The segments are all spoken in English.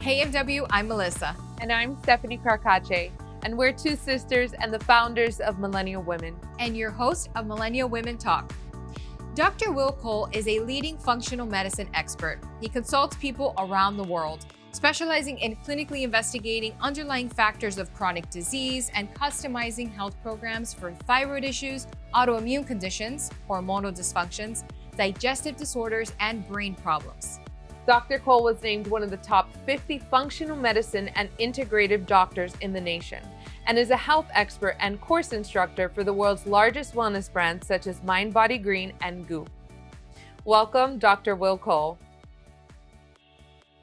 KMW, I'm Melissa. And I'm Stephanie Carcache, and we're two sisters and the founders of Millennial Women. And your host of Millennial Women Talk. Dr. Will Cole is a leading functional medicine expert. He consults people around the world, specializing in clinically investigating underlying factors of chronic disease and customizing health programs for thyroid issues, autoimmune conditions, hormonal dysfunctions, digestive disorders, and brain problems. Dr. Cole was named one of the top 50 functional medicine and integrative doctors in the nation, and is a health expert and course instructor for the world's largest wellness brands such as mindbodygreen and Goop. Welcome, Dr. Will Cole.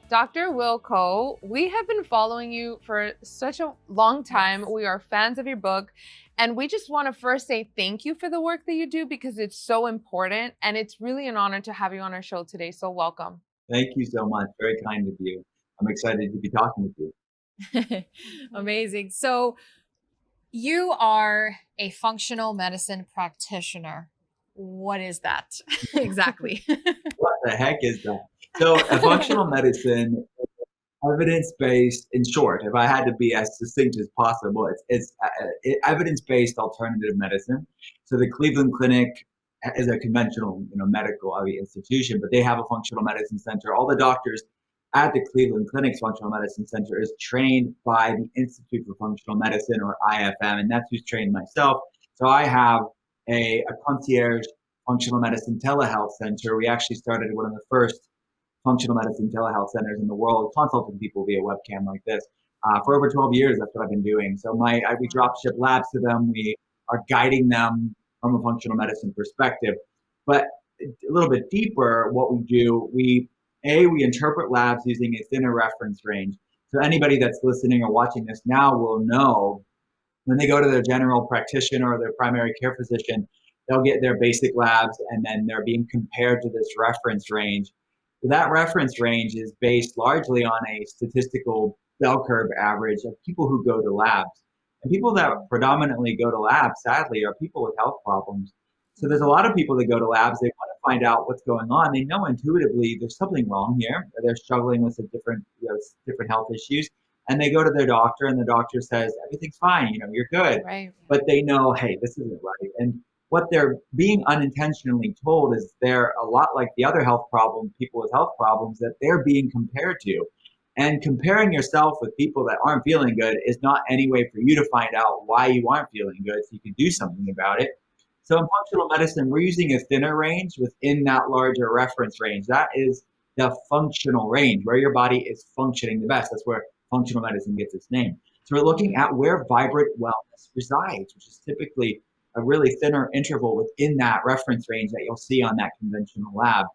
Dr. Will Cole, we have been following you for such a long time. Yes. We are fans of your book, and we just want to first say thank you for the work that you do because it's so important, and it's really an honor to have you on our show today, so welcome. Thank you so much. Very kind of you. I'm excited to be talking with you. Amazing. So you are a functional medicine practitioner. What is that exactly? What the heck is that? So a functional medicine, evidence-based, in short, if I had to be as succinct as possible, it's evidence-based alternative medicine. So the Cleveland Clinic is a conventional, medical institution, but they have a functional medicine center. All the doctors at the Cleveland Clinic's functional medicine center is trained by the Institute for Functional Medicine, or IFM, and that's who's trained myself. So I have a concierge functional medicine telehealth center. We actually started one of the first functional medicine telehealth centers in the world, consulting people via webcam like this. For over 12 years, that's what I've been doing. So we drop ship labs to them. We are guiding them from a functional medicine perspective. But a little bit deeper, what we do, we interpret labs using a thinner reference range. So anybody that's listening or watching this now will know when they go to their general practitioner or their primary care physician, they'll get their basic labs and then they're being compared to this reference range. So that reference range is based largely on a statistical bell curve average of people who go to labs. And people that predominantly go to labs, sadly, are people with health problems. So there's a lot of people that go to labs, they want to find out what's going on. They know intuitively there's something wrong here. They're struggling with some different health issues. And they go to their doctor and the doctor says, everything's fine, you're good. Right. But they know, hey, this isn't right. And what they're being unintentionally told is they're a lot like the other people with health problems that they're being compared to. And comparing yourself with people that aren't feeling good is not any way for you to find out why you aren't feeling good so you can do something about it. So in functional medicine, we're using a thinner range within that larger reference range. That is the functional range, where your body is functioning the best. That's where functional medicine gets its name. So we're looking at where vibrant wellness resides, which is typically a really thinner interval within that reference range that you'll see on that conventional lab.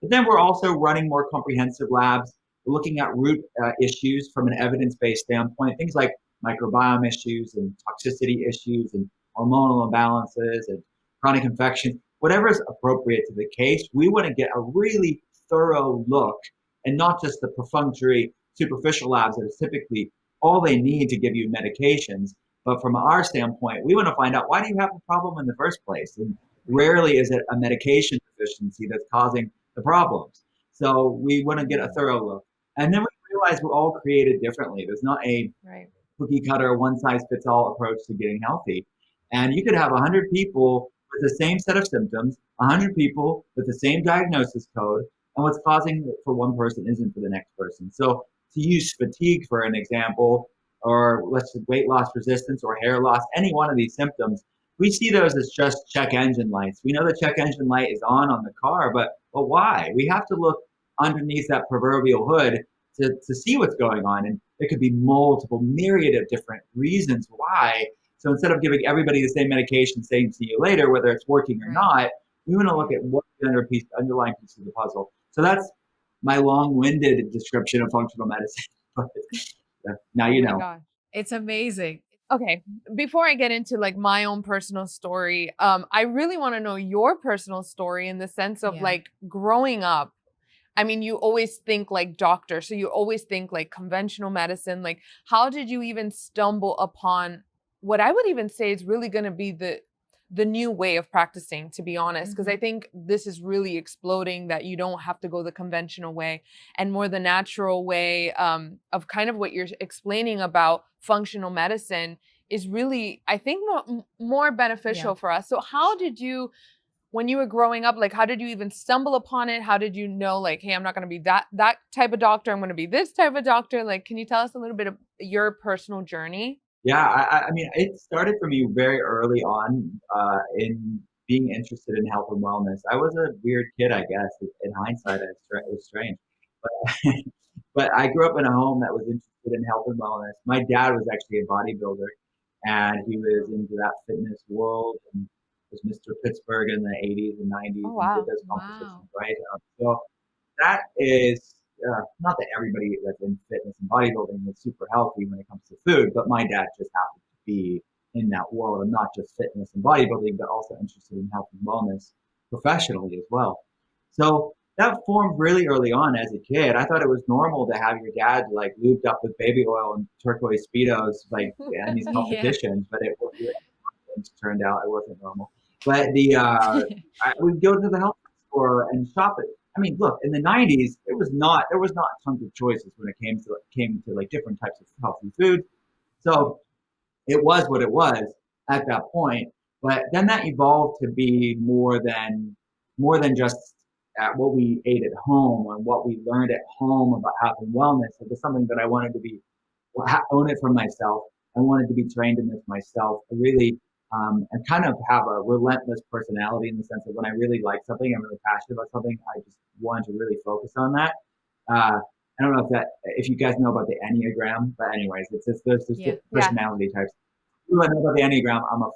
But then we're also running more comprehensive labs. We're looking at root issues from an evidence-based standpoint, things like microbiome issues and toxicity issues and hormonal imbalances and chronic infections, whatever is appropriate to the case. We want to get a really thorough look and not just the perfunctory, superficial labs that is typically all they need to give you medications. But from our standpoint, we want to find out, why do you have a problem in the first place? And rarely is it a medication deficiency that's causing the problems. So we want to get a thorough look. And then we realize we're all created differently. There's not a cookie cutter, one size fits all approach to getting healthy. And you could have 100 people with the same set of symptoms, 100 people with the same diagnosis code, and what's causing it for one person isn't for the next person. So to use fatigue for an example, or let's say weight loss resistance or hair loss, any one of these symptoms, we see those as just check engine lights. We know the check engine light is on the car, but why? We have to look underneath that proverbial hood to see what's going on. And there could be multiple, myriad of different reasons why. So instead of giving everybody the same medication, saying see you later, whether it's working or not, we want to look at what the underlying piece of the puzzle. So that's my long-winded description of functional medicine. Now you know. Gosh. It's amazing. Okay, before I get into my own personal story, I really want to know your personal story in the sense of growing up. I mean, you always think like doctor, so you always think like conventional medicine. Like, how did you even stumble upon what I would even say is really going to be the the new way of practicing, to be honest, because I think this is really exploding, that you don't have to go the conventional way and more the natural way of kind of what you're explaining about functional medicine is really, I think, more beneficial for us. So how did you, when you were growing up, like, how did you even stumble upon it? How did you know, like, hey, I'm not going to be that type of doctor, I'm going to be this type of doctor? Like, can you tell us a little bit of your personal journey? Yeah, I mean, it started for me very early on in being interested in health and wellness. I was a weird kid, I guess. In hindsight, it was strange. But, but I grew up in a home that was interested in health and wellness. My dad was actually a bodybuilder, and he was into that fitness world and was Mr. Pittsburgh in the 80s and 90s Oh, and did wow. those competitions, right? So that is not that everybody that's in fitness and bodybuilding is super healthy when it comes to food, but my dad just happened to be in that world of not just fitness and bodybuilding, but also interested in health and wellness professionally as well. So that formed really early on as a kid. I thought it was normal to have your dad like lubed up with baby oil and turquoise Speedos, like in these competitions, but it turned out it wasn't normal. But I would go to the health store and shop it. I mean, look, in the 90s, there was not tons of choices when it came to like different types of healthy food. So it was what it was at that point. But then that evolved to be more than just at what we ate at home and what we learned at home about health and wellness. It was something that I wanted to own it for myself. I wanted to be trained in this myself. I really and kind of have a relentless personality in the sense that when I really like something, I'm really passionate about something, I just wanted to really focus on that. I don't know if you guys know about the Enneagram, but anyways, there's personality types. If I know about the Enneagram, I'm a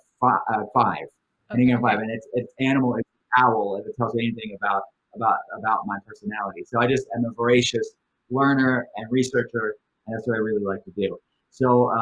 five, Enneagram five, and it's animal, it's owl, if it tells you anything about my personality. So I just am a voracious learner and researcher, and that's what I really like to do. So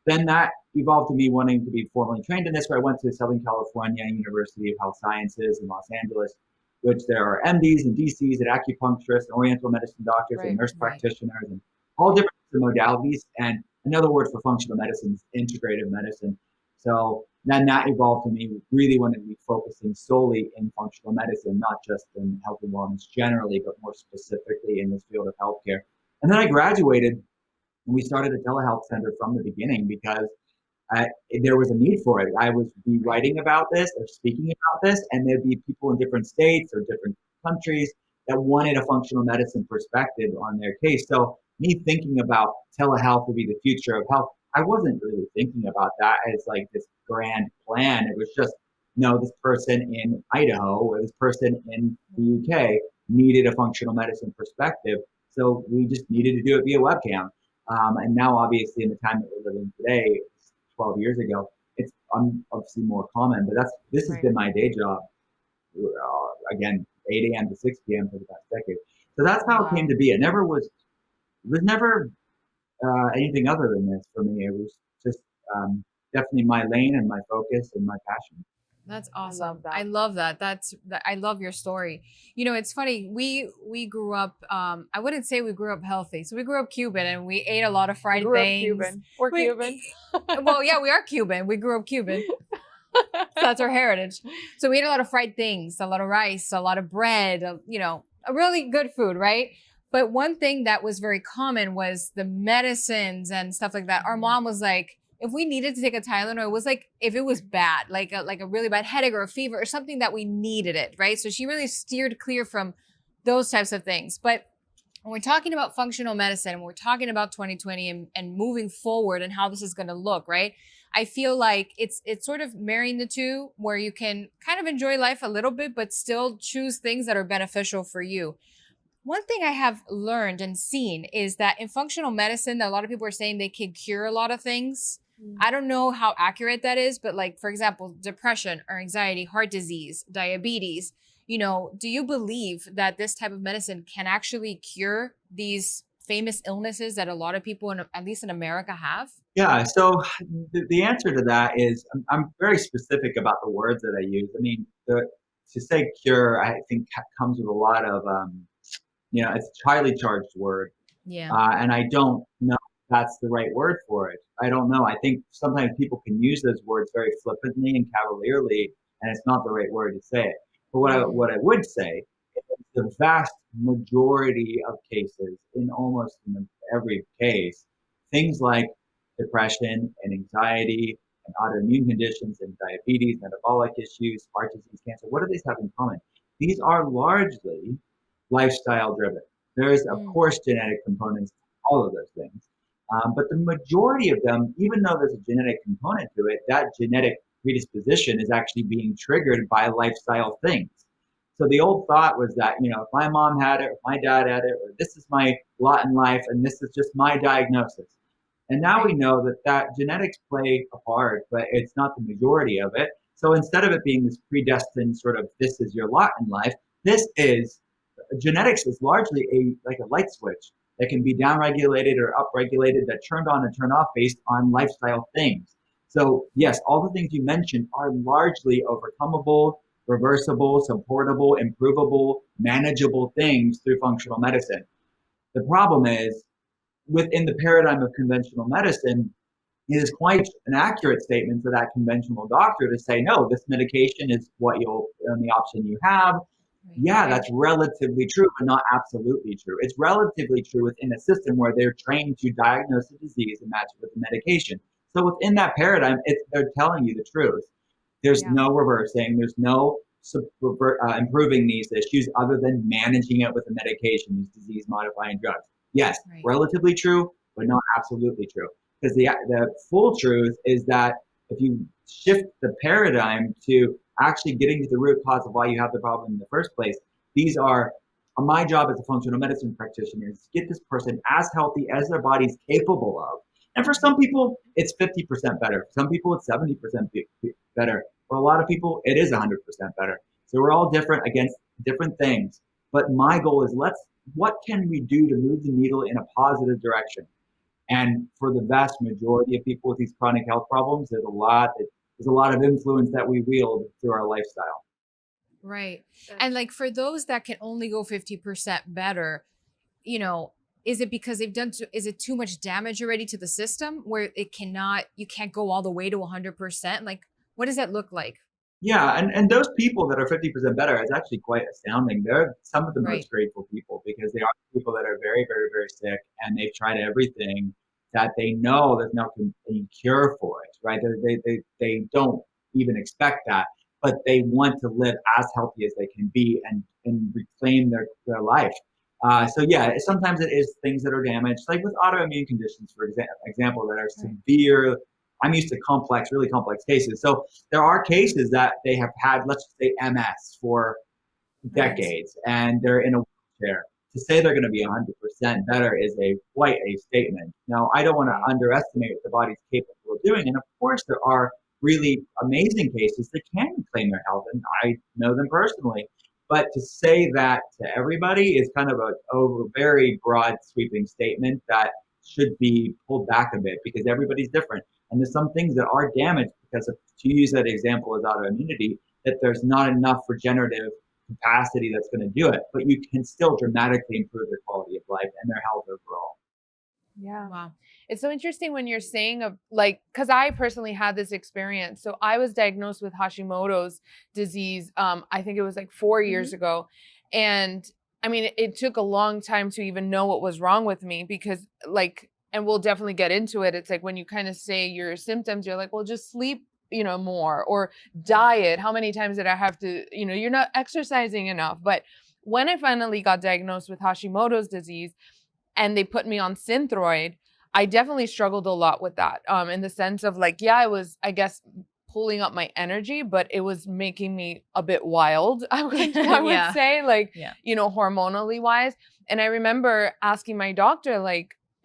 then that evolved to me wanting to be formally trained in this, where I went to Southern California University of Health Sciences in Los Angeles, which there are MDs and DCs and acupuncturists and oriental medicine doctors and nurse practitioners and all different modalities. And another word for functional medicine is integrative medicine. So then that evolved to me really wanting to be focusing solely in functional medicine, not just in health and wellness generally, but more specifically in this field of healthcare. And then I graduated and we started a telehealth center from the beginning because there was a need for it. I was be writing about this or speaking about this, and there'd be people in different states or different countries that wanted a functional medicine perspective on their case. So me thinking about telehealth would be the future of health, I wasn't really thinking about that as like this grand plan. It was just, no, this person in Idaho or this person in the UK needed a functional medicine perspective. So we just needed to do it via webcam. And now, obviously, in the time that we're living today, 12 years ago, it's obviously more common. But this has been my day job, again, 8 a.m. to 6 p.m. for the past decade. So that's how it came to be. It was never anything other than this for me. It was just definitely my lane and my focus and my passion. That's awesome. I love that. I love your story. You know, it's funny. We grew up, I wouldn't say we grew up healthy. So we grew up Cuban and we ate a lot of fried things. Cuban. We're Cuban. Well, yeah, we are Cuban. We grew up Cuban. So that's our heritage. So we ate a lot of fried things, a lot of rice, a lot of bread, you know, a really good food, right? But one thing that was very common was the medicines and stuff like that. Our mom was like, if we needed to take a Tylenol, it was like if it was bad, like a really bad headache or a fever or something that we needed it, right? So she really steered clear from those types of things. But when we're talking about functional medicine, when we're talking about 2020 and moving forward and how this is going to look, right? I feel like it's sort of marrying the two where you can kind of enjoy life a little bit, but still choose things that are beneficial for you. One thing I have learned and seen is that in functional medicine, a lot of people are saying they can cure a lot of things. I don't know how accurate that is, but like, for example, depression or anxiety, heart disease, diabetes, you know, do you believe that this type of medicine can actually cure these famous illnesses that a lot of people, at least in America, have? Yeah, so the answer to that is I'm very specific about the words that I use. I mean, to say cure, I think comes with a lot of, it's a highly charged word. Yeah. And I don't know that's the right word for it. I don't know. I think sometimes people can use those words very flippantly and cavalierly, and it's not the right word to say it. But what I would say is the vast majority of cases, in almost every case, things like depression and anxiety and autoimmune conditions and diabetes, metabolic issues, heart disease, cancer, what do these have in common? These are largely lifestyle driven. There is, of course, genetic components to all of those things. But the majority of them, even though there's a genetic component to it, that genetic predisposition is actually being triggered by lifestyle things. So the old thought was that, if my mom had it, or my dad had it, or this is my lot in life, and this is just my diagnosis. And now we know that genetics play a part, but it's not the majority of it. So instead of it being this predestined sort of, this is your lot in life, genetics is largely like a light switch that can be downregulated or upregulated, that turned on and turned off based on lifestyle things. So yes, all the things you mentioned are largely overcomable, reversible, supportable, improvable, manageable things through functional medicine. The problem is, within the paradigm of conventional medicine, it is quite an accurate statement for that conventional doctor to say, no, this medication is the option you have. Yeah, that's relatively true, but not absolutely true. It's relatively true within a system where they're trained to diagnose a disease and match it with the medication. So within that paradigm, they're telling you the truth. There's no reversing. There's no improving these issues other than managing it with a medication, these disease-modifying drugs. Yes, relatively true, but not absolutely true. Because the full truth is that if you shift the paradigm to actually getting to the root cause of why you have the problem in the first place, these are my job as a functional medicine practitioner, is to get this person as healthy as their body's capable of. And for some people, it's 50% better. For some people, it's 70% better. For a lot of people, it is 100% better. So we're all different against different things. But my goal is, what can we do to move the needle in a positive direction? And for the vast majority of people with these chronic health problems, there's a lot of influence that we wield through our lifestyle. Right. And like for those that can only go 50% better, is it because is it too much damage already to the system where you can't go all the way to 100%? Like, what does that look like? Yeah. And those people that are 50% better is actually quite astounding. They're some of the most grateful people, because they are people that are very, very, very sick, and they've tried everything that they know there's no cure for it, right? They don't even expect that, but they want to live as healthy as they can be and reclaim their life. So yeah, sometimes it is things that are damaged, like with autoimmune conditions, for example, that are severe. I'm used to really complex cases. So there are cases that they have had, let's just say, MS for decades, and they're in a wheelchair. To say they're going to be 100% better is quite a statement. Now, I don't want to underestimate what the body's capable of doing. And of course, there are really amazing cases that can reclaim their health, and I know them personally. But to say that to everybody is kind of a very broad, sweeping statement that should be pulled back a bit, because everybody's different. And there's some things that are damaged because to use that example as autoimmunity, that there's not enough regenerative capacity that's going to do it, but you can still dramatically improve their quality of life and their health overall. Yeah. Wow. It's so interesting when you're saying because I personally had this experience. So I was diagnosed with Hashimoto's disease. I think it was like 4 years ago. And I mean, it took a long time to even know what was wrong with me, because and we'll definitely get into it. It's like when you kind of say your symptoms, you're like, well, just sleep, more, or diet. How many times did I have to, you're not exercising enough. But when I finally got diagnosed with Hashimoto's disease and they put me on Synthroid, I definitely struggled a lot with that. In the sense of I was, I guess, pulling up my energy, but it was making me a bit wild, I would say, hormonally wise. And I remember asking my doctor,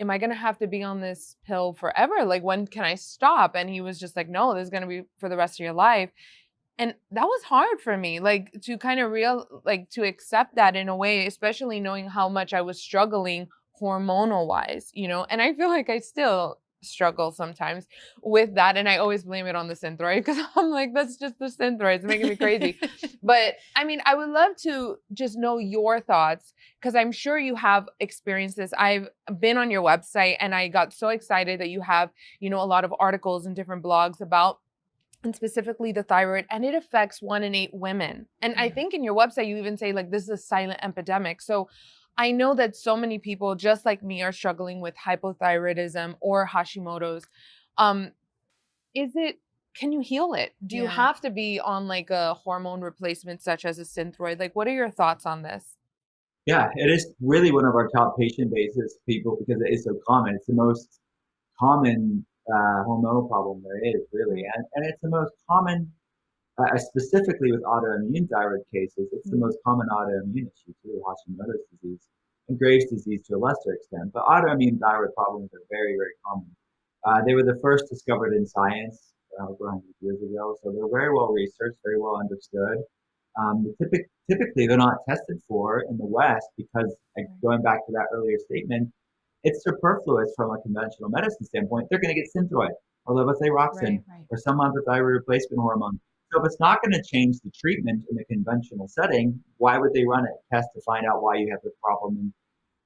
am I going to have to be on this pill forever? When can I stop? And he was just like, no, this is going to be for the rest of your life. And that was hard for me, to kind of to accept that in a way, especially knowing how much I was struggling hormonal wise, and I feel like I still struggle sometimes with that. And I always blame it on the synthroid because I'm like, that's just the synthroid. It's making me crazy. But I mean, I would love to just know your thoughts because I'm sure you have experienced this. I've been on your website and I got so excited that you have, a lot of articles and different blogs about, and specifically the thyroid, and it affects 1 in 8 women. And I think in your website, you even say like, this is a silent epidemic. So I know that so many people just like me are struggling with hypothyroidism or Hashimoto's. Can you heal it? Do you have to be on like a hormone replacement such as a synthroid? Like, what are your thoughts on this? Yeah, it is really one of our top patient bases people because it is so common. It's the most common hormonal problem there is really, and it's the most common, specifically with autoimmune thyroid cases. It's the most common autoimmune issue too, Hashimoto's disease and Graves' disease to a lesser extent. But autoimmune thyroid problems are very, very common. They were the first discovered in science over 100 years ago, so they're very well researched, very well understood. Typically, they're not tested for in the West because, going back to that earlier statement, it's superfluous from a conventional medicine standpoint. They're going to get Synthroid or levothyroxine or some other thyroid replacement hormone. So if it's not going to change the treatment in the conventional setting, why would they run a test to find out why you have the problem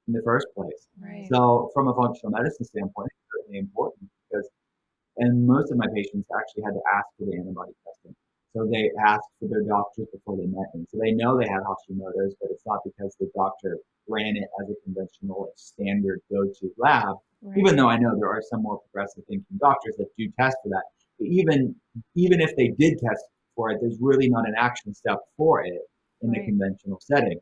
in the first place? Right. So from a functional medicine standpoint, it's certainly important because, and most of my patients actually had to ask for the antibody testing. So they asked for their doctors before they met me. So they know they had Hashimoto's, but it's not because the doctor ran it as a conventional standard go-to lab, even though I know there are some more progressive thinking doctors that do test for that. But even if they did test for it, there's really not an action step for it in the conventional setting.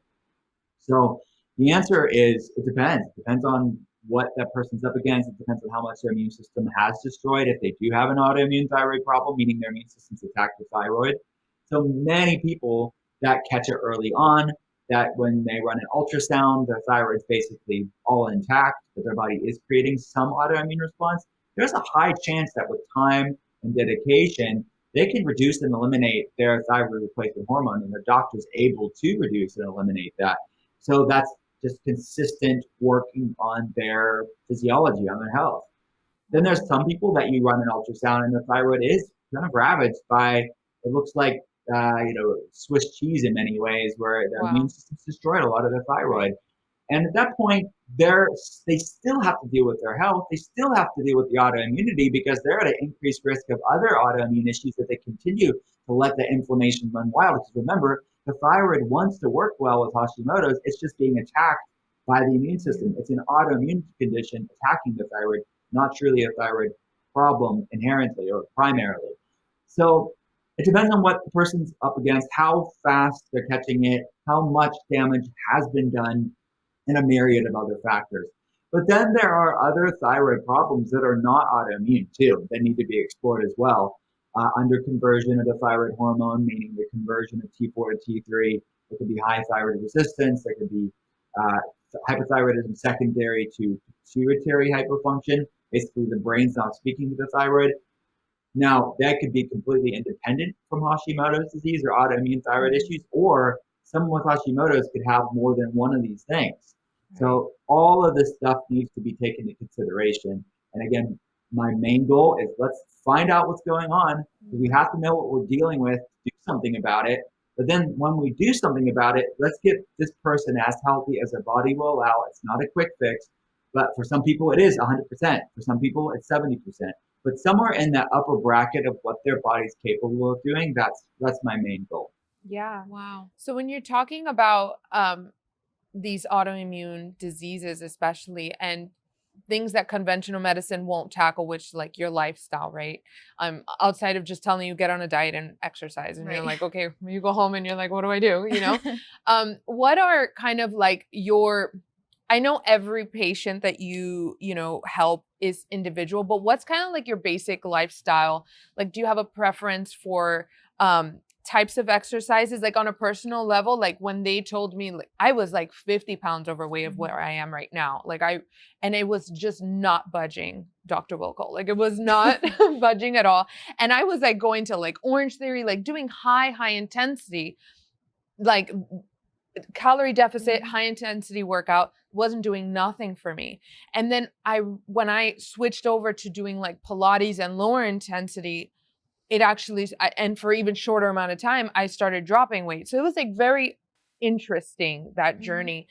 So the answer is it depends. It depends on what that person's up against. It depends on how much their immune system has destroyed. If they do have an autoimmune thyroid problem, meaning their immune system's attacked the thyroid. So many people that catch it early on, that when they run an ultrasound, their thyroid's basically all intact, but their body is creating some autoimmune response. There's a high chance that with time and dedication, they can reduce and eliminate their thyroid replacement hormone, and their doctor's able to reduce and eliminate that. So that's just consistent working on their physiology, on their health. Then there's some people that you run an ultrasound and the thyroid is kind of ravaged by, it looks like, Swiss cheese in many ways, where their immune system's destroyed a lot of their thyroid. And at that point, they still have to deal with their health. They still have to deal with the autoimmunity because they're at an increased risk of other autoimmune issues if they continue to let the inflammation run wild. Because remember, the thyroid wants to work well with Hashimoto's. It's just being attacked by the immune system. It's an autoimmune condition attacking the thyroid, not truly a thyroid problem inherently or primarily. So it depends on what the person's up against, how fast they're catching it, how much damage has been done, and a myriad of other factors. But then there are other thyroid problems that are not autoimmune too, that need to be explored as well. Under conversion of the thyroid hormone, meaning the conversion of T4 to T3, there could be high thyroid resistance, there could be hypothyroidism secondary to pituitary hyperfunction. Basically, the brain's not speaking to the thyroid. Now, that could be completely independent from Hashimoto's disease or autoimmune thyroid issues, or someone with Hashimoto's could have more than one of these things. So all of this stuff needs to be taken into consideration. And again, my main goal is let's find out what's going on. We have to know what we're dealing with, do something about it. But then when we do something about it, let's get this person as healthy as their body will allow. It's not a quick fix, but for some people it is 100%. For some people it's 70%. But somewhere in that upper bracket of what their body's capable of doing, that's my main goal. Yeah. Wow. So when you're talking about these autoimmune diseases, especially, and things that conventional medicine won't tackle, which like your lifestyle, right? Outside of just telling you get on a diet and exercise, and you're like, okay, you go home and you're like, what do I do? What are kind of like I know every patient that you help is individual, but what's kind of like your basic lifestyle? Like, do you have a preference for types of exercises, like on a personal level? Like when they told me, like, I was like 50 pounds overweight of where I am right now. And it was just not budging, Dr. Wilco. Like it was not budging at all. And I was like going to like Orange Theory, like doing high intensity, like calorie deficit, high intensity workout wasn't doing nothing for me. And then when I switched over to doing like Pilates and lower intensity, it actually, and for even shorter amount of time, I started dropping weight. So it was like very interesting, that journey.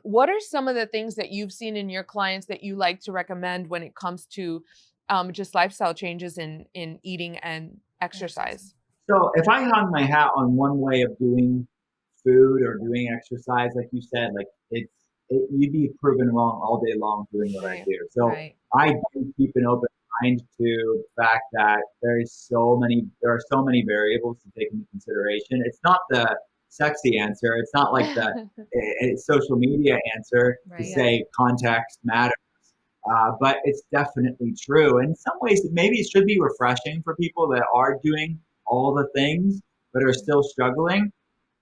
What are some of the things that you've seen in your clients that you like to recommend when it comes to just lifestyle changes in eating and exercise? So if I hung my hat on one way of doing food or doing exercise, like you said, like you'd be proven wrong all day long doing what I do. So Right. I do keep an open mind to the fact that there are so many variables to take into consideration. It's not the sexy answer. It's not like the social media answer to Right. say context matters. But it's definitely true. In some ways, maybe it should be refreshing for people that are doing all the things but are still struggling.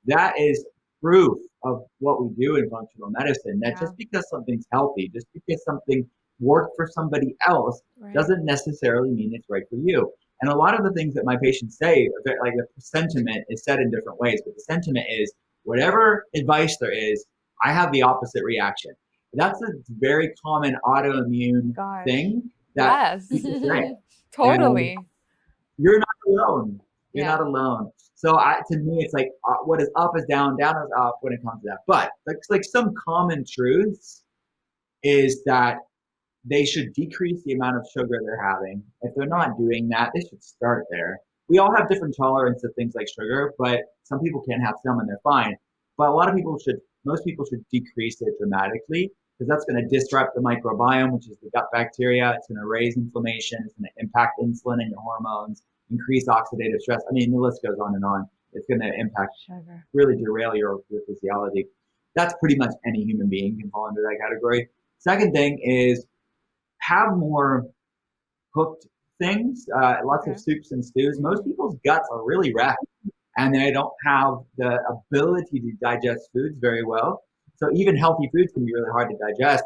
That is proof of what we do in functional medicine, that just because something's healthy, just because something worked for somebody else, doesn't necessarily mean it's right for you. And a lot of the things that my patients say, like the sentiment is said in different ways, but the sentiment is whatever advice there is, I have the opposite reaction. That's a very common autoimmune thing that people say. Totally. And you're not alone. You're Yeah. not alone. So to me, it's like what is up is down, down is up when it comes to that. But like some common truths is that they should decrease the amount of sugar they're having. If they're not doing that, they should start there. We all have different tolerance to things like sugar, but some people can have some and they're fine. But most people should decrease it dramatically, because that's going to disrupt the microbiome, which is the gut bacteria. It's going to raise inflammation. It's going to impact insulin in your hormones, increase oxidative stress. I mean, the list goes on and on. It's going to impact, really derail your physiology. That's pretty much any human being can fall into that category. Second thing is have more cooked things, lots of soups and stews. Most people's guts are really wrecked and they don't have the ability to digest foods very well. So even healthy foods can be really hard to digest.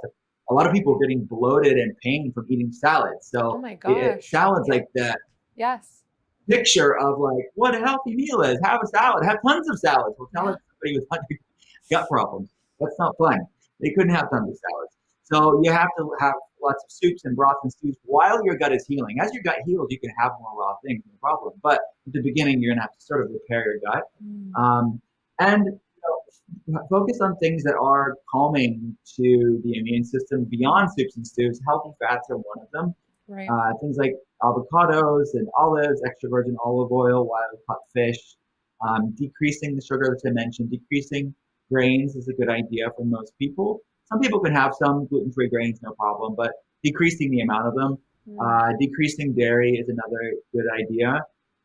A lot of people are getting bloated and pain from eating salads. So Oh my gosh. salads like the picture of like what a healthy meal is. Have a salad. Have tons of salads. Well, tell somebody with gut problems. That's not fun. They couldn't have tons of salads. So you have to have lots of soups and broths and stews while your gut is healing. As your gut heals, you can have more raw things, no problem. But at the beginning, you're going to have to sort of repair your gut. And focus on things that are calming to the immune system beyond soups and stews. Healthy fats are one of them. Right. Things like avocados and olives, extra virgin olive oil, wild caught fish. Decreasing the sugar that I mentioned, decreasing grains is a good idea for most people. Some people can have some gluten-free grains, no problem, but decreasing the amount of them. Decreasing dairy is another good idea.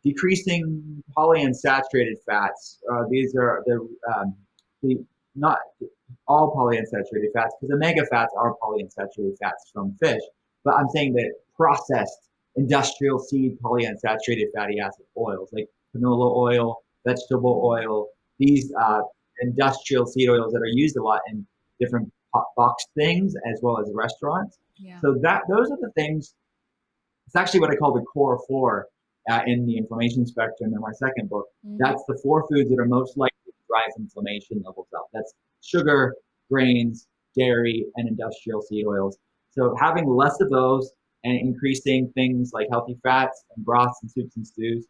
Decreasing polyunsaturated fats. These are not all polyunsaturated fats, because omega fats are polyunsaturated fats from fish. But I'm saying that processed industrial seed polyunsaturated fatty acid oils like canola oil, vegetable oil, these industrial seed oils that are used a lot in different box things as well as restaurants. So those are the things. It's actually what I call the core four in the inflammation spectrum in my second book. That's the 4 foods that are most likely to drive inflammation levels up. That's sugar, grains, dairy, and industrial seed oils. So having less of those and increasing things like healthy fats and broths and soups and stews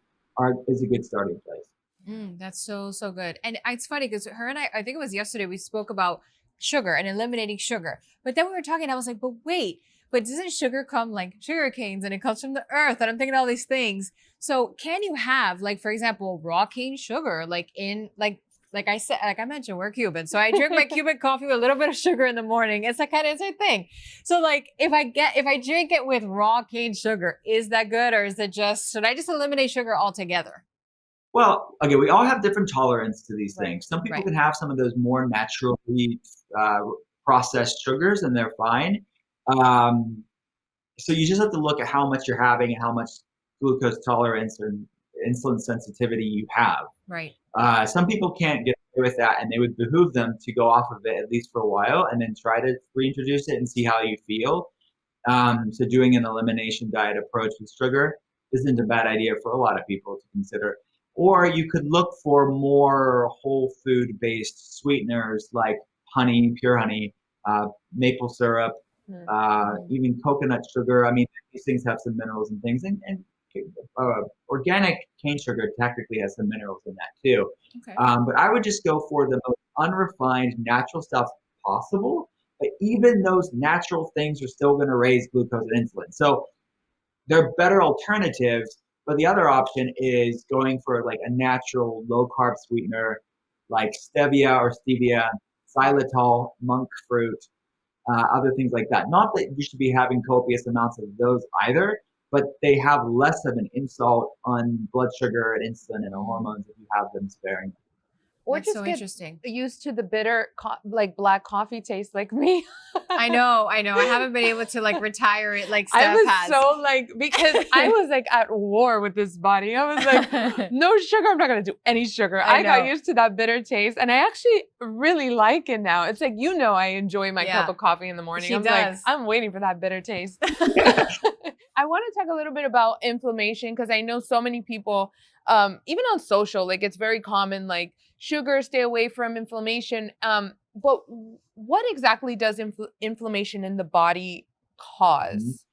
is a good starting place. That's so good. And it's funny because her and I think it was yesterday, we spoke about sugar and eliminating sugar. But then we were talking, I was like, but wait, but doesn't sugar come like sugar canes and it comes from the earth? And I'm thinking all these things. So can you have, like, for example, raw cane sugar, like in like I said, like I mentioned, we're Cuban. So I drink my Cuban coffee with a little bit of sugar in the morning. It's like kind of the same thing. So like if I drink it with raw cane sugar, is that good? Or is it should I just eliminate sugar altogether? Well, okay, we all have different tolerance to these things. Some people can have some of those more naturally processed sugars and they're fine. So you just have to look at how much you're having and how much glucose tolerance or insulin sensitivity you have. Right. Some people can't get away with that, and it would behoove them to go off of it at least for a while and then try to reintroduce it and see how you feel. So doing an elimination diet approach with sugar isn't a bad idea for a lot of people to consider. Or you could look for more whole food based sweeteners like honey, pure honey, maple syrup, even coconut sugar. I mean, these things have some minerals and things. And organic cane sugar technically has some minerals in that too. Okay. But I would just go for the most unrefined natural stuff possible. But even those natural things are still going to raise glucose and insulin. So they're better alternatives. But the other option is going for like a natural low carb sweetener like stevia or stevia, xylitol, monk fruit, other things like that. Not that you should be having copious amounts of those either, but they have less of an insult on blood sugar and insulin and hormones if you have them sparingly. Or That's just so get interesting. used to the bitter, like black coffee taste like me. I know. I haven't been able to like retire it like I Steph was has. so like, because I was like at war with this body. I was like, no sugar. I'm not going to do any sugar. I got used to that bitter taste. And I actually really like it now. It's like, I enjoy my cup of coffee in the morning. She does. I'm waiting for that bitter taste. I want to talk a little bit about inflammation because I know so many people, even on social, like it's very common, like sugar, stay away from inflammation. But what exactly does inflammation in the body cause?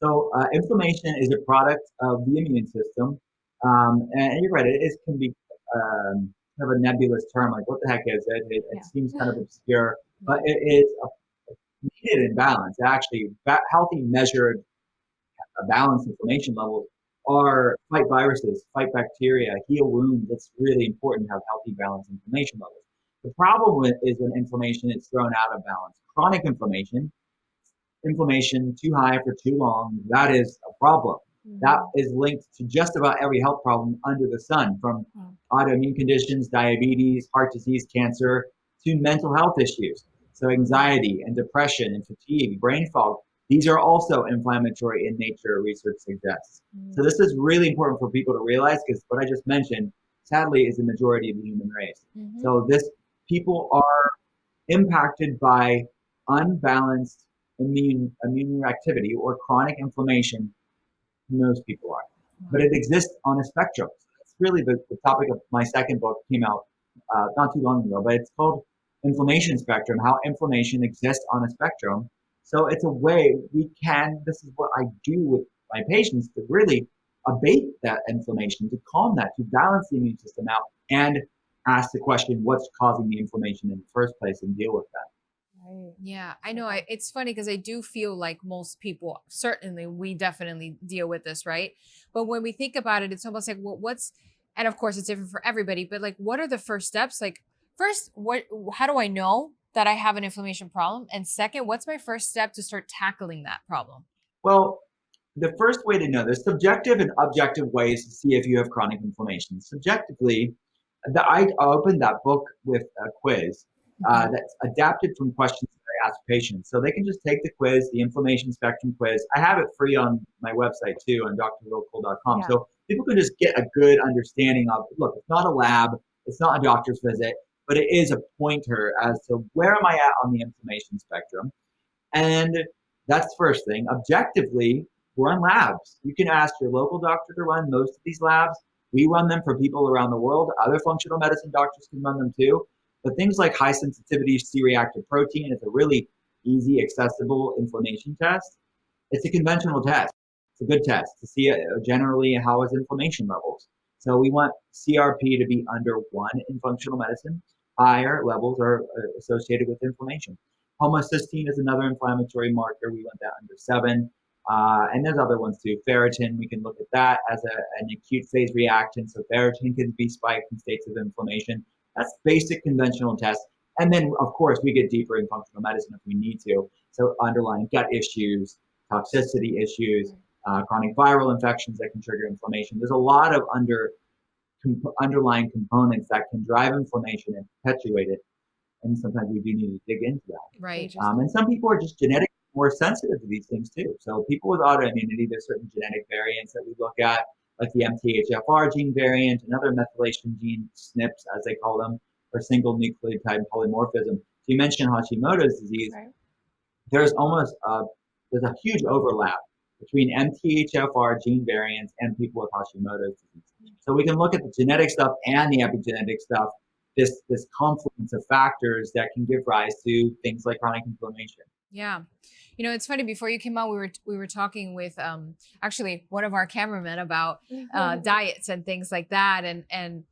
So inflammation is a product of the immune system. And you're right, it can be kind of a nebulous term, like what the heck is it? It seems kind of obscure, but it is needed in balance. Actually, healthy, measured, balanced inflammation levels are fight viruses, fight bacteria, heal wounds. It's really important to have healthy, balanced inflammation levels. The problem is when inflammation is thrown out of balance. Chronic inflammation too high for too long, that is a problem. That is linked to just about every health problem under the sun, from autoimmune conditions, diabetes, heart disease, cancer, to mental health issues. So anxiety and depression and fatigue, brain fog, these are also inflammatory in nature, research suggests. So this is really important for people to realize because what I just mentioned, sadly, is the majority of the human race. So people are impacted by unbalanced immune activity or chronic inflammation. Most people are. But it exists on a spectrum. So that's really the topic of my second book, came out not too long ago, but it's called Inflammation Spectrum, how inflammation exists on a spectrum. So it's a way this is what I do with my patients to really abate that inflammation, to calm that, to balance the immune system out, and ask the question, what's causing the inflammation in the first place, and deal with that. Right. Yeah, I know. It's funny because I do feel like most people, certainly we definitely deal with this, right? But when we think about it, it's almost like, and of course it's different for everybody, but like, what are the first steps? Like, first, how do I know that I have an inflammation problem? And second, what's my first step to start tackling that problem? Well, the first way to know, there's subjective and objective ways to see if you have chronic inflammation. Subjectively, I opened that book with a quiz that's adapted from questions that I ask patients. So they can just take the quiz, the inflammation spectrum quiz. I have it free on my website too, on drwillcole.com. So people can just get a good understanding of, look, it's not a lab, it's not a doctor's visit, but it is a pointer as to where am I at on the inflammation spectrum. And that's the first thing. Objectively, run labs. You can ask your local doctor to run most of these labs. We run them for people around the world. Other functional medicine doctors can run them too. But things like high sensitivity C-reactive protein is a really easy, accessible inflammation test. It's a conventional test. It's a good test to see generally how is inflammation levels. So we want CRP to be under 1 in functional medicine. Higher levels are associated with inflammation. Homocysteine is another inflammatory marker. We want that under 7. And there's other ones too. Ferritin, we can look at that as an acute phase reaction. So ferritin can be spiked in states of inflammation. That's basic conventional tests. And then, of course, we get deeper in functional medicine if we need to. So underlying gut issues, toxicity issues, chronic viral infections that can trigger inflammation. There's a lot of underlying components that can drive inflammation and perpetuate it. And sometimes we do need to dig into that. Right. And some people are just genetically more sensitive to these things too. So people with autoimmunity, there's certain genetic variants that we look at, like the MTHFR gene variant, another methylation gene, SNPs as they call them, or single nucleotide polymorphism. So you mentioned Hashimoto's disease. Right. There's a huge overlap between MTHFR gene variants and people with Hashimoto's disease. So we can look at the genetic stuff and the epigenetic stuff, this confluence of factors that can give rise to things like chronic inflammation. Yeah. It's funny, before you came out, we were talking with actually one of our cameramen about diets and things like that, and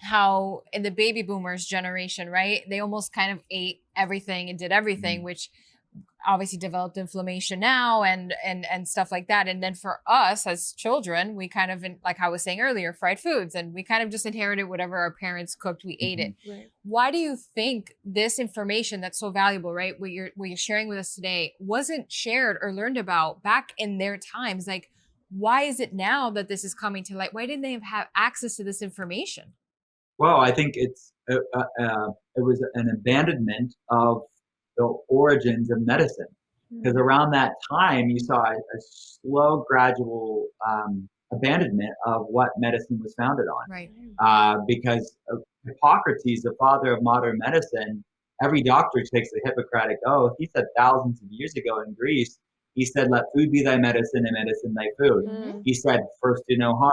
how in the baby boomers generation, right, they almost kind of ate everything and did everything, which obviously developed inflammation now and stuff like that. And then for us as children, we kind of, like I was saying earlier, fried foods, and we kind of just inherited whatever our parents cooked, we ate it. Right. Why do you think this information that's so valuable, right, what you're sharing with us today, wasn't shared or learned about back in their times? Like, why is it now that this is coming to light? Why didn't they have access to this information? Well, I think it was an abandonment of the origins of medicine, because around that time you saw a slow, gradual abandonment of what medicine was founded on. Right. Because Hippocrates, the father of modern medicine, every doctor takes the Hippocratic oath. He said thousands of years ago in Greece, he said, "Let food be thy medicine and medicine thy food." Mm-hmm. He said, "First do no harm."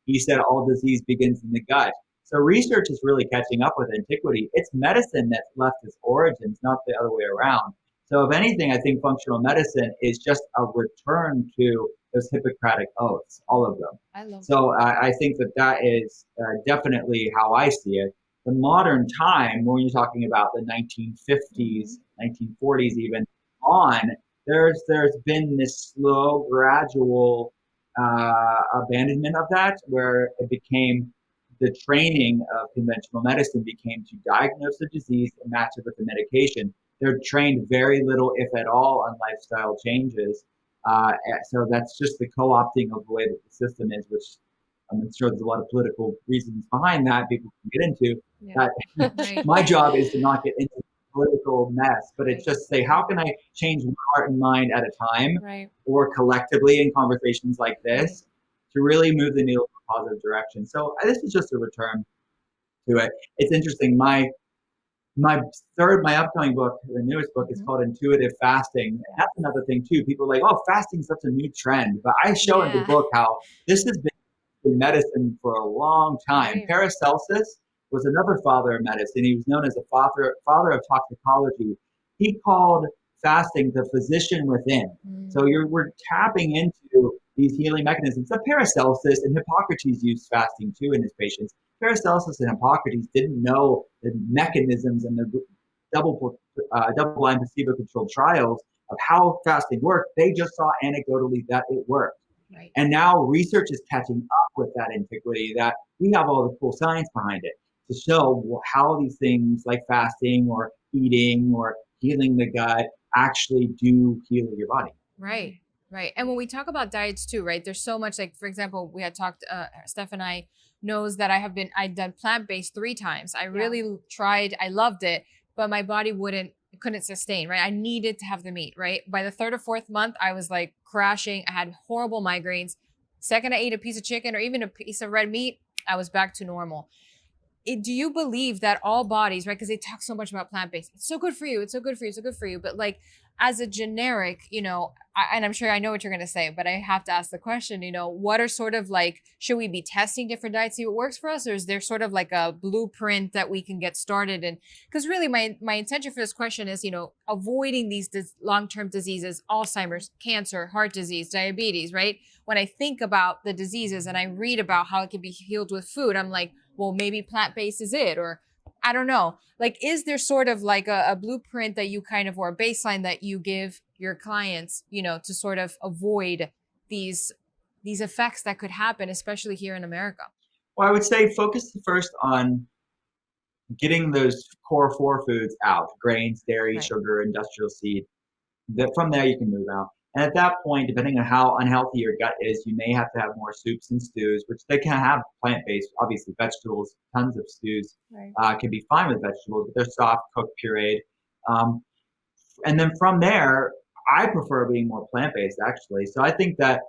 He said, "All disease begins in the gut." So research is really catching up with antiquity. It's medicine that left its origins, not the other way around. So if anything, I think functional medicine is just a return to those Hippocratic oaths, all of them. I love So I think that is definitely how I see it. The modern time, when you're talking about the 1950s, 1940s even on, there's been this slow, gradual abandonment of that, where it became the training of conventional medicine became to diagnose the disease and match it with the medication. They're trained very little, if at all, on lifestyle changes. So that's just the co-opting of the way that the system is, which I'm sure there's a lot of political reasons behind that people can get into. Yeah. Right. My job is to not get into political mess, but it's just say, how can I change one heart and mind at a time, Right. or collectively in conversations like this, to really move the needle in a positive direction. So this is just a return to it. It's interesting. My upcoming book, the newest book, is called Intuitive Fasting. And that's another thing too. People are like, oh, fasting is such a new trend. But I show in the book how this has been in medicine for a long time. Right. Paracelsus was another father of medicine. He was known as a father of toxicology. He called fasting the physician within. So we're tapping into these healing mechanisms. So Paracelsus and Hippocrates used fasting too in his patients. Paracelsus and Hippocrates didn't know the mechanisms and the double-blind placebo-controlled trials of how fasting worked. They just saw anecdotally that it worked. Right. And now research is catching up with that antiquity, that we have all the cool science behind it to show how these things like fasting or eating or healing the gut actually do heal your body. Right. Right. And when we talk about diets too, right, there's so much, like, for example, we had talked, Steph and I knows that I'd done plant-based 3 times. I really tried. I loved it, but my body couldn't sustain, right? I needed to have the meat, right? By the 3rd or 4th month, I was like crashing. I had horrible migraines. Second I ate a piece of chicken or even a piece of red meat, I was back to normal. Do you believe that all bodies, right? Because they talk so much about plant-based. It's so good for you. It's so good for you. It's so good for you. But like, as a generic, and I'm sure I know what you're going to say, but I have to ask the question, what are sort of like, should we be testing different diets, see what works for us? Or is there sort of like a blueprint that we can get started in? Because really my intention for this question is, avoiding these long-term diseases, Alzheimer's, cancer, heart disease, diabetes, right? When I think about the diseases and I read about how it can be healed with food, I'm like, well, maybe plant-based is it, or I don't know. Like, is there sort of like a blueprint that you kind of, or a baseline that you give your clients, to sort of avoid these effects that could happen, especially here in America? Well, I would say focus first on getting those core 4 foods out: grains, dairy, sugar, industrial seed. From there, you can move out. And at that point, depending on how unhealthy your gut is, you may have to have more soups and stews, which they can have plant-based, obviously vegetables, tons of stews can be fine with vegetables, but they're soft, cooked, pureed. And then from there, I prefer being more plant-based, actually. So I think that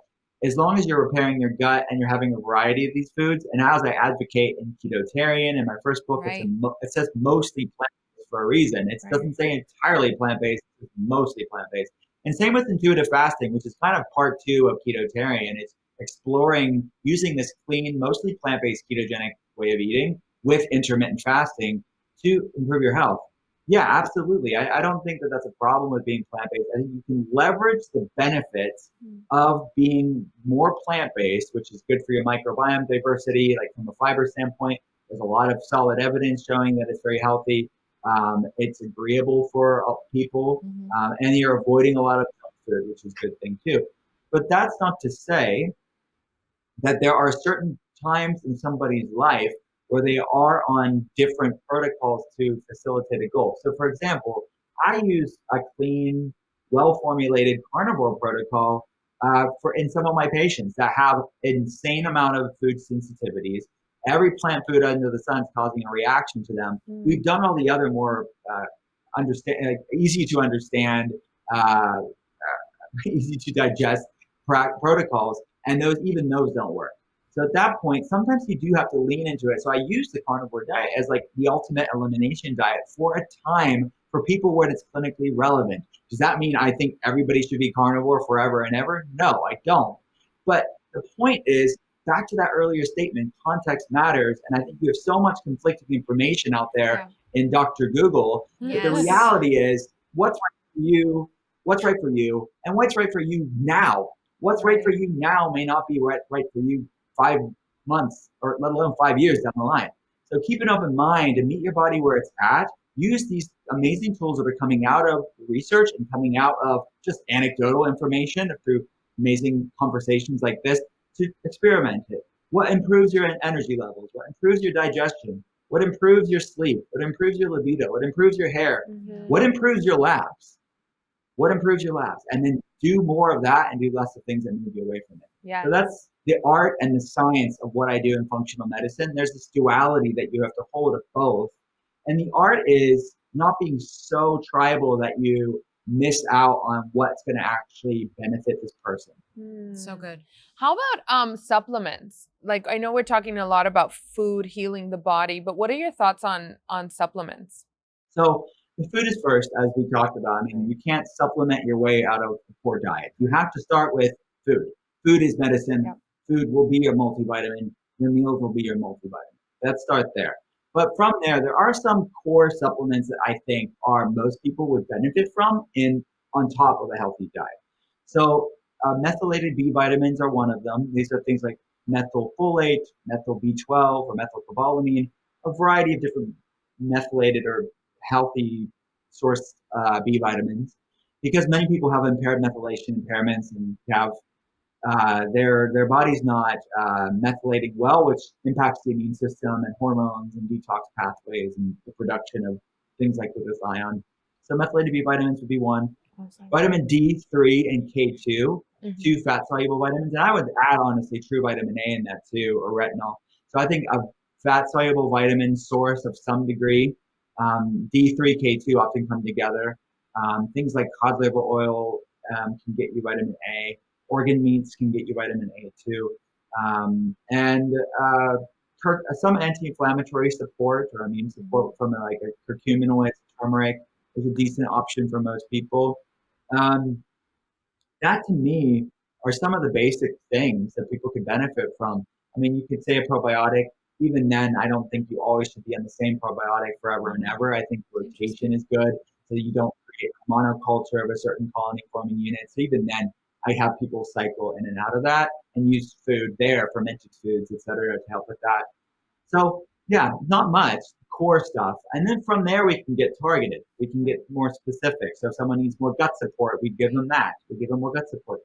as long as you're repairing your gut and you're having a variety of these foods, and as I advocate in Ketotarian, in my first book, it says mostly plant-based for a reason. It doesn't say entirely plant-based, it's mostly plant-based. And same with intuitive fasting, which is kind of part 2 of Ketotarian. It's exploring using this clean, mostly plant-based ketogenic way of eating with intermittent fasting to improve your health. Yeah, absolutely. I don't think that that's a problem with being plant-based. I think you can leverage the benefits of being more plant-based, which is good for your microbiome diversity, like from a fiber standpoint. There's a lot of solid evidence showing that it's very healthy. It's agreeable for people, and you're avoiding a lot of junk food, which is a good thing too. But that's not to say that there are certain times in somebody's life where they are on different protocols to facilitate a goal. So, for example, I use a clean, well-formulated carnivore protocol for in some of my patients that have an insane amount of food sensitivities. Every plant food under the sun is causing a reaction to them. We've done all the other more easy to understand, easy to digest protocols, and even those don't work. So at that point, sometimes you do have to lean into it. So I use the carnivore diet as like the ultimate elimination diet for a time for people where it's clinically relevant. Does that mean I think everybody should be carnivore forever and ever? No, I don't. But the point is, back to that earlier statement, context matters. And I think you have so much conflicting information out there in Dr. Google. But the reality is, what's right for you, and what's right for you now. What's right for you now may not be right for you 5 months or let alone 5 years down the line. So keep an open mind and meet your body where it's at. Use these amazing tools that are coming out of research and coming out of just anecdotal information through amazing conversations like this to experiment it. What improves your energy levels? What improves your digestion? What improves your sleep? What improves your libido? What improves your hair? What improves your labs? What improves your labs? And then do more of that and do less of things that move you away from it. So that's the art and the science of what I do in functional medicine. There's this duality that you have to hold of both. And the art is not being so tribal that you miss out on what's going to actually benefit this person. So good. How about supplements? Like, I know we're talking a lot about food healing the body, but what are your thoughts on supplements? So the food is first, as we talked about. I mean, you can't supplement your way out of a poor diet. You have to start with food. Food is medicine. Food will be your multivitamin. Your meals will be your multivitamin. Let's start there. But from there are some core supplements that I think most people would benefit from on top of a healthy diet. So methylated B vitamins are one of them. These are things like methylfolate, methyl B12, or methylcobalamin, a variety of different methylated or healthy source B vitamins, because many people have impaired methylation impairments and have their body's not methylating well, which impacts the immune system and hormones and detox pathways and the production of things like glutathione. So methylated B vitamins would be one. Vitamin D3 and K2, two fat-soluble vitamins. And I would add, honestly, true vitamin A in that too, or retinol. So I think a fat-soluble vitamin source of some degree, D3, K2 often come together. Things like cod liver oil can get you vitamin A. Organ meats can get you vitamin A too. And some anti-inflammatory support or immune support from like a curcuminoid, turmeric is a decent option for most people. That to me are some of the basic things that people could benefit from. I mean, you could say a probiotic. Even then, I don't think you always should be on the same probiotic forever and ever. I think rotation is good, so you don't create a monoculture of a certain colony forming unit. So even then, I have people cycle in and out of that and use food there, fermented foods, et cetera, to help with that. So yeah, not much core stuff. And then from there, we can get targeted. We can get more specific. So if someone needs more gut support, we give them that. We give them more gut support.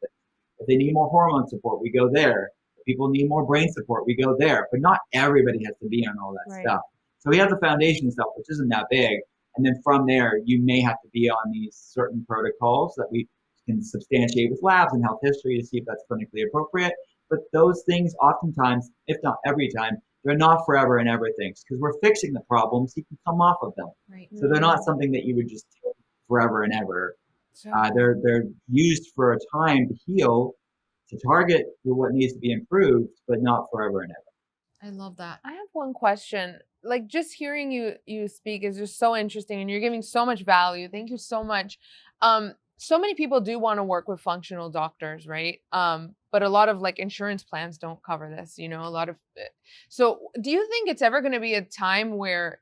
If they need more hormone support, we go there. If people need more brain support, we go there. But not everybody has to be on all that stuff. So we have the foundation stuff, which isn't that big. And then from there, you may have to be on these certain protocols that we can substantiate with labs and health history to see if that's clinically appropriate. But those things oftentimes, if not every time, they're not forever and ever things, because we're fixing the problems, you can come off of them. So they're not something that you would just take forever and ever. They're used for a time to heal, to target what needs to be improved, but not forever and ever. I love that. I have one question. Like, just hearing you speak is just so interesting, and you're giving so much value. Thank you so much. So many people do want to work with functional doctors, right? but a lot of like insurance plans don't cover this, a lot of it. So do you think it's ever going to be a time where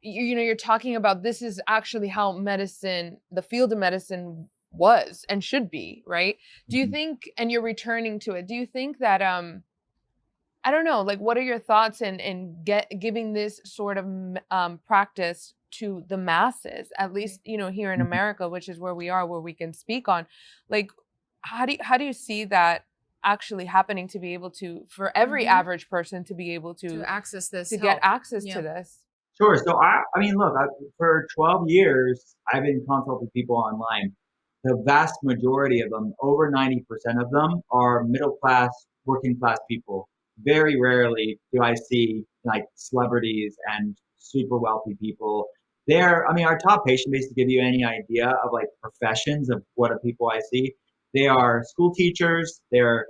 you're talking about this is actually how medicine, the field of medicine was and should be, right? Do you think, and you're returning to it, do you think that, I don't know, like, what are your thoughts in giving this sort of practice to the masses, at least, here in America, which is where we are, where we can speak on, like, how do you see that actually happening to be able to, for every average person to be able to access this, to get access to this? Sure. So I mean, look, for 12 years, I've been consulting people online. The vast majority of them, over 90% of them, are middle class, working class people. Very rarely do I see like celebrities and super wealthy people. Our top patient base, to give you any idea of like professions of what are people I see, they are school teachers, they're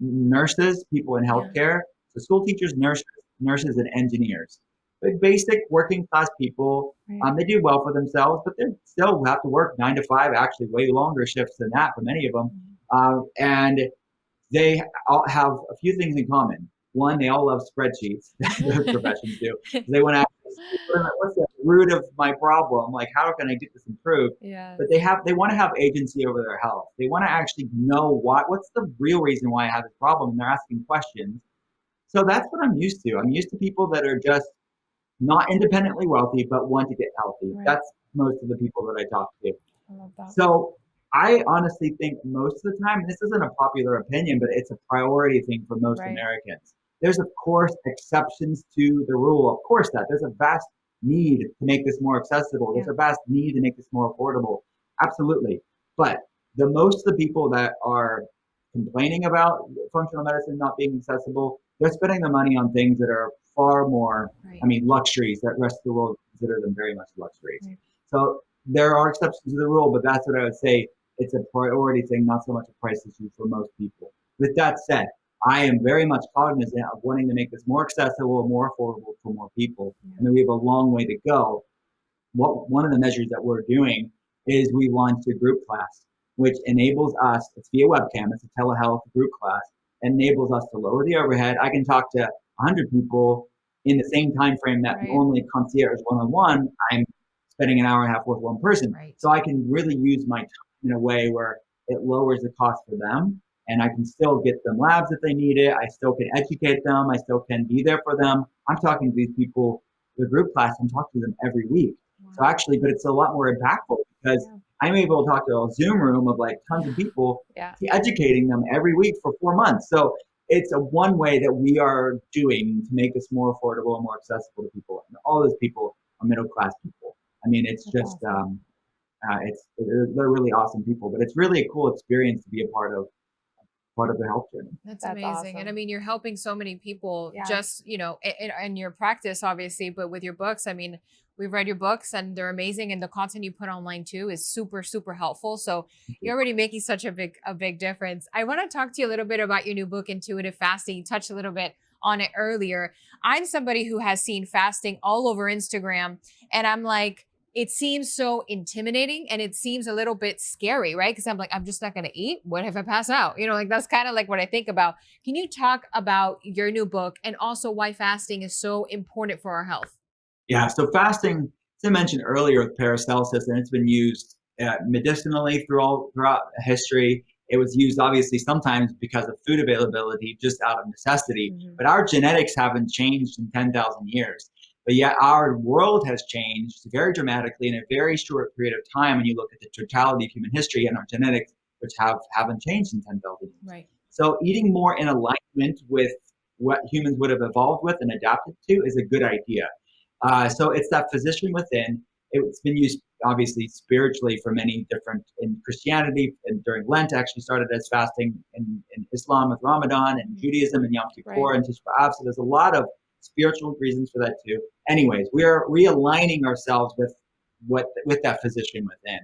nurses, people in healthcare. So school teachers, nurses, and engineers. But basic working class people, they do well for themselves, but they still have to work 9 to 5, actually way longer shifts than that for many of them. And they all have a few things in common. One, they all love spreadsheets. Those professions do. They want to what's the root of my problem? Like, how can I get this improved? Yeah. But they want to have agency over their health. They want to actually know what's the real reason why I have this problem, and they're asking questions. So that's what I'm used to. I'm used to people that are just not independently wealthy, but want to get healthy. Right. That's most of the people that I talk to. I love that. So I honestly think most of the time, and this isn't a popular opinion, but it's a priority thing for most Americans. There's, of course, exceptions to the rule. Of course, there's a vast need to make this more accessible. There's a vast need to make this more affordable. Absolutely. But most of the people that are complaining about functional medicine not being accessible, they're spending the money on things that are far more, luxuries that the rest of the world consider them very much luxuries. Right. So there are exceptions to the rule, but that's what I would say. It's a priority thing, not so much a price issue for most people. With that said, I am very much cognizant of wanting to make this more accessible, more affordable for more people. And we have a long way to go. One of the measures that we're doing is we launched a group class, which enables us, it's via webcam, it's a telehealth group class, enables us to lower the overhead. I can talk to 100 people in the same time frame that normally concierge one-on-one, I'm spending an hour and a half with one person. Right. So I can really use my time in a way where it lowers the cost for them, and I can still get them labs if they need it. I still can educate them. I still can be there for them. I'm talking to these people, the group class, I'm talking to them every week. Wow. So actually, but it's a lot more impactful because I'm able to talk to a Zoom room of like tons of people, educating them every week for 4 months. So it's a one way that we are doing to make this more affordable and more accessible to people. And all those people are middle class people. I mean, it's just, they're really awesome people, but it's really a cool experience to be a part of the health journey. That's amazing. Awesome. And I mean, you're helping so many people just, in your practice, obviously, but with your books, I mean, we've read your books and they're amazing. And the content you put online too is super, super helpful. So you're already making such a big difference. I want to talk to you a little bit about your new book, Intuitive Fasting. You touched a little bit on it earlier. I'm somebody who has seen fasting all over Instagram, and I'm like, it seems so intimidating and it seems a little bit scary, right? Because I'm like, I'm just not going to eat. What if I pass out? That's kind of like what I think about. Can you talk about your new book and also why fasting is so important for our health? Yeah, so fasting, as I mentioned earlier with Paracelsus, and it's been used medicinally throughout history. It was used obviously sometimes because of food availability, just out of necessity. But our genetics haven't changed in 10,000 years. But yet our world has changed very dramatically in a very short period of time when you look at the totality of human history and our genetics, which haven't changed in 10,000 years. Right. So eating more in alignment with what humans would have evolved with and adapted to is a good idea. So it's that physician within. It's been used obviously spiritually for many different, in Christianity, and during Lent actually started as fasting, in Islam with Ramadan, and Judaism and Yom Kippur and Tisha B'Av. So there's a lot of spiritual reasons for that too. Anyways, we are realigning ourselves with that physician within.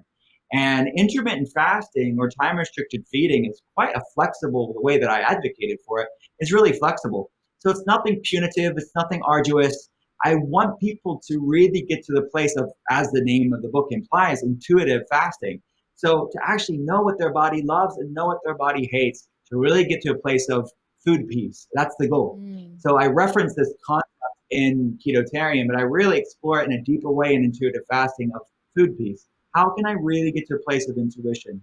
And intermittent fasting or time restricted feeding is quite a flexible, the way that I advocated for it is really flexible. So it's nothing punitive, it's nothing arduous. I want people to really get to the place of, as the name of the book implies, intuitive fasting. So to actually know what their body loves and know what their body hates, to really get to a place of food peace. That's the goal. So I reference this concept in Ketotarian, but I really explore it in a deeper way in intuitive fasting of food peace. How can I really get to a place of intuition?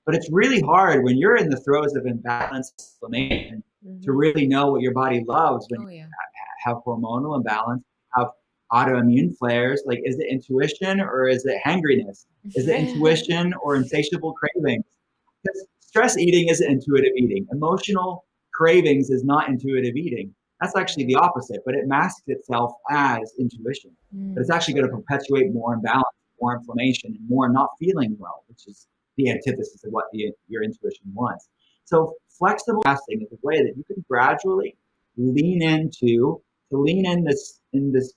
But it's really hard when you're in the throes of imbalance, inflammation, to really know what your body loves when you have hormonal imbalance, have autoimmune flares. Like, is it intuition or is it hangriness? Is it intuition or insatiable cravings? Because stress eating isn't intuitive eating. Emotional cravings is not intuitive eating. That's actually the opposite, but it masks itself as intuition. But it's actually going to perpetuate more imbalance, more inflammation, and more not feeling well, which is the antithesis of what your intuition wants. So flexible fasting is a way that you can gradually lean in this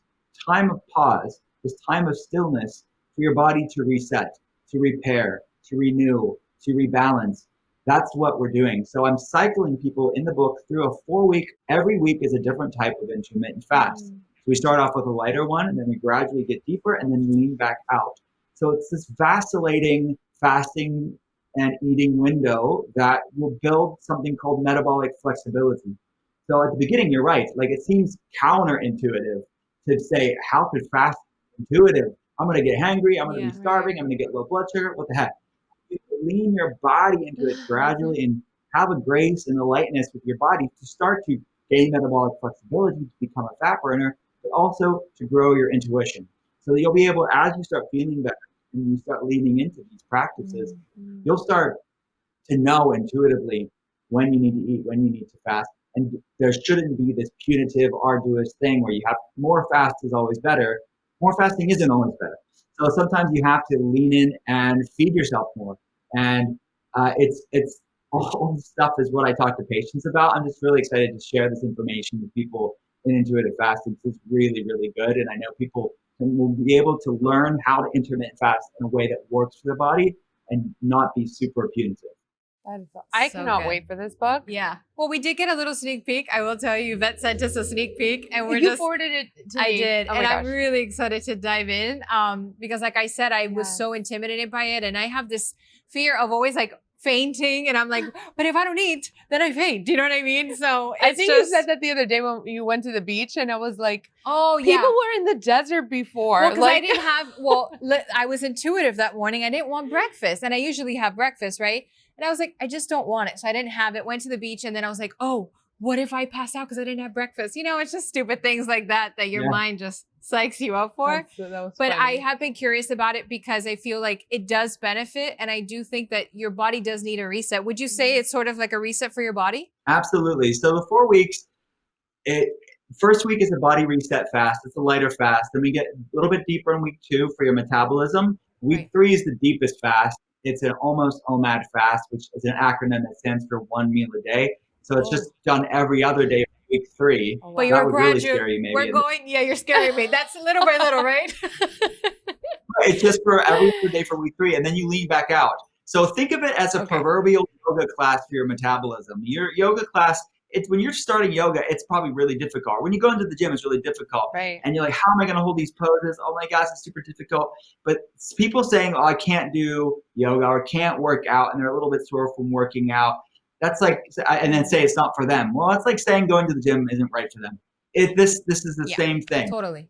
time of pause, this time of stillness for your body to reset, to repair, to renew, to rebalance. That's what we're doing. So I'm cycling people in the book through a 4-week, every week is a different type of intermittent fast. So we start off with a lighter one, and then we gradually get deeper and then lean back out. So it's this vacillating fasting and eating window that will build something called metabolic flexibility. So at the beginning, you're right. Like, it seems counterintuitive to say, how could fast be intuitive? I'm going to get hangry. I'm going to be starving. I'm going to get low blood sugar. What the heck? You lean your body into it gradually and have a grace and a lightness with your body to start to gain metabolic flexibility, to become a fat burner, but also to grow your intuition. So that you'll be able, as you start feeling better and you start leaning into these practices, you'll start to know intuitively when you need to eat, when you need to fast. And there shouldn't be this punitive, arduous thing where you have more fast is always better. More fasting isn't always better. So sometimes you have to lean in and feed yourself more. And it's all this stuff is what I talk to patients about. I'm just really excited to share this information with people in intuitive fasting. It's really, really good. And I know people will be able to learn how to intermittent fast in a way that works for their body and not be super punitive. I cannot wait for this book. Yeah. Well, we did get a little sneak peek. I will tell you, Vet sent us a sneak peek, and You forwarded it to me. I did, and I'm really excited to dive in. Because, like I said, I was so intimidated by it, and I have this fear of always like fainting, and I'm like, but if I don't eat, then I faint. Do you know what I mean? So I think you said that the other day when you went to the beach, and I was like, oh yeah, people were in the desert before. Well, because I didn't have. Well, I was intuitive that morning. I didn't want breakfast, and I usually have breakfast, right? And I was like, I just don't want it. So I didn't have it, went to the beach. And then I was like, oh, what if I pass out because I didn't have breakfast? You know, it's just stupid things like that your mind just psychs you up for. But funny. I have been curious about it because I feel like it does benefit. And I do think that your body does need a reset. Would you say it's sort of like a reset for your body? Absolutely. So the 4 weeks, first week is a body reset fast. It's a lighter fast. Then we get a little bit deeper in week 2 for your metabolism. Week 3 is the deepest fast. It's an almost OMAD fast, which is an acronym that stands for 1 meal a day. So it's just done every other day for week 3. But you're really scary you. Maybe. You're scaring me. That's little by little, right? It's just for every other day for week 3, and then you lean back out. So think of it as a proverbial yoga class for your metabolism. Your yoga class, when you're starting yoga, it's probably really difficult. When you go into the gym, it's really difficult. Right. And you're like, how am I going to hold these poses? Oh my gosh, it's super difficult. But people saying, oh, I can't do yoga or can't work out, and they're a little bit sore from working out. That's like, and then say it's not for them. Well, it's like saying going to the gym isn't right for them. This is the same thing. Totally.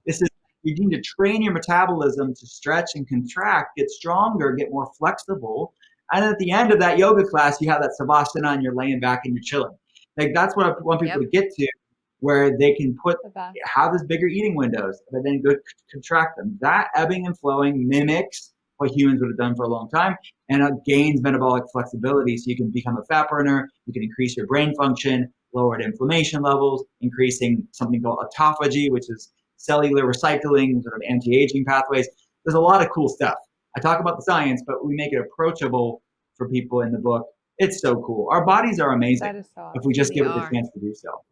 You need to train your metabolism to stretch and contract, get stronger, get more flexible. And at the end of that yoga class, you have that savasana and you're laying back and you're chilling. Like, that's what I want people to get to, where they can have these bigger eating windows, but then go contract them. That ebbing and flowing mimics what humans would have done for a long time, and it gains metabolic flexibility, so you can become a fat burner, you can increase your brain function, lower inflammation levels, increasing something called autophagy, which is cellular recycling, sort of anti-aging pathways. There's a lot of cool stuff. I talk about the science, but we make it approachable for people in the book. It's so cool. Our bodies are amazing if we just give it the chance to do so.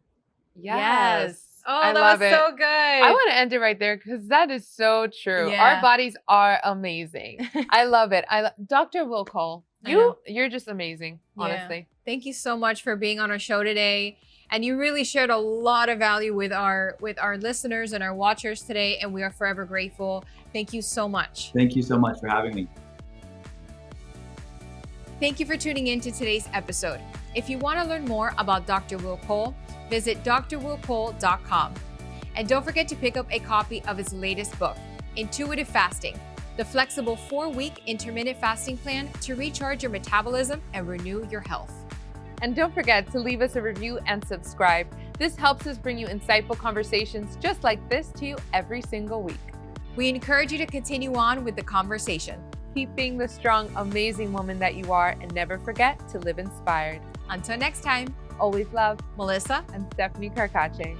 Yes. Oh, I that love was it. so good. I want to end it right there because that is so true. Yeah. Our bodies are amazing. I love it. Dr. Will Cole, you're just amazing, honestly. Thank you so much for being on our show today. And you really shared a lot of value with our listeners and our watchers today, and we are forever grateful. Thank you so much. Thank you so much for having me. Thank you for tuning in to today's episode. If you want to learn more about Dr. Will Cole, visit drwillcole.com. And don't forget to pick up a copy of his latest book, Intuitive Fasting, the flexible 4-week intermittent fasting plan to recharge your metabolism and renew your health. And don't forget to leave us a review and subscribe. This helps us bring you insightful conversations just like this to you every single week. We encourage you to continue on with the conversation. Keep being the strong, amazing woman that you are, and never forget to live inspired. Until next time, Always love, Melissa and Stephanie Carcache.